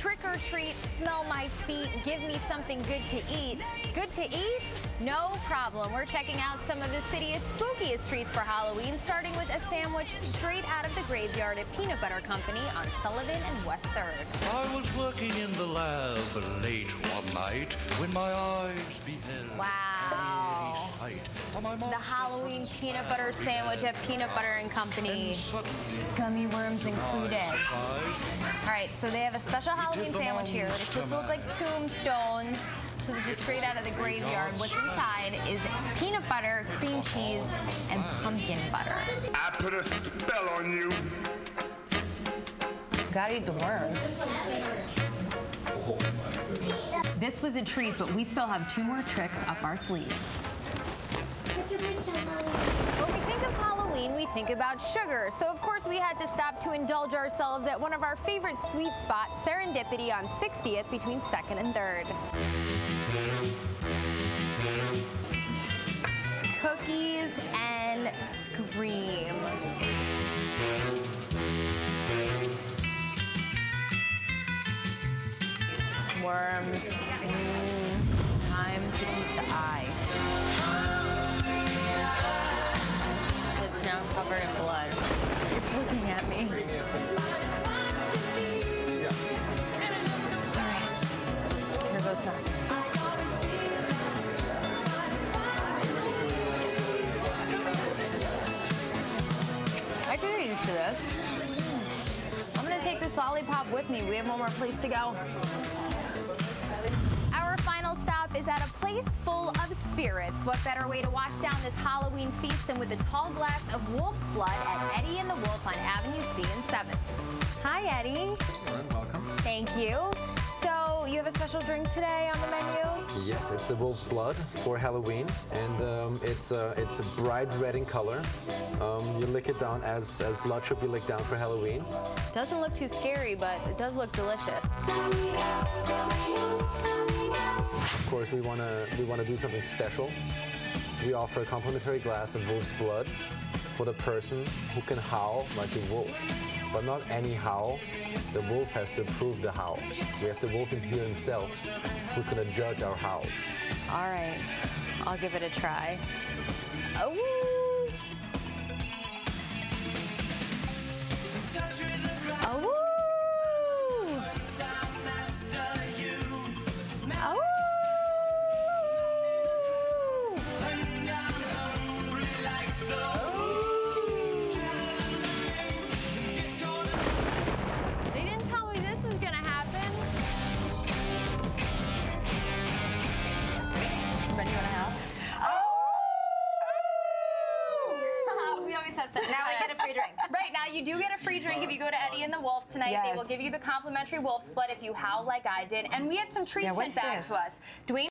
Trick or treat, smell my feet, give me something good to eat. Good to eat? No problem. We're checking out some of the city's spookiest treats for Halloween, starting with a sandwich straight out of the graveyard at Peanut Butter Company on Sullivan and West 3rd. I was working in the lab late one night when my eyes beheld Wow. a sight. The Halloween peanut butter sandwich at Peanut Butter and Company. Gummy worms included. All right, so they have a special Halloween sandwich here. It's supposed to look like tombstones. So this is straight out of the graveyard. What's inside is peanut butter, cream cheese, and pumpkin butter. I put a spell on you. Gotta eat the worms. This was a treat, but we still have 2 more tricks up our sleeves. When we think of Halloween, we think about sugar. So of course we had to stop to indulge ourselves at one of our favorite sweet spots, Serendipity on 60th between 2nd and 3rd. Cookies and Scream. Worms. Time to eat the eye. It's now covered in blood. It's looking at me. All right. Here goes nothing. I can get used to this. I'm gonna take this lollipop with me. We have one more place to go. Our final stop is at a place full of spirits. What better way to wash down this Halloween feast than with a tall glass of wolf's blood at Eddie and the Wolf on Avenue C and 7th. Hi, Eddie. Welcome. Thank you. So you have a special drink today on the menu? Yes, it's the wolf's blood for Halloween, and it's a bright red in color. You lick it down as blood should be licked down for Halloween. Doesn't look too scary, but it does look delicious. Of course, we wanna do something special. We offer a complimentary glass of wolf's blood for the person who can howl like a wolf. But not any howl. The wolf has to approve the howl. We have the wolf in here himself who's going to judge our howls. All right, I'll give it a try. Oh! Oh! Oh! They didn't tell me this was gonna happen. Ready, you wanna help? Oh! We always have such Now I get a free drink. Right, now you do get a free drink if you go to Eddie and the Wolf tonight. Yes. They will give you the complimentary wolf's blood if you howl like I did. And we had some treats sent back to us. Dwayne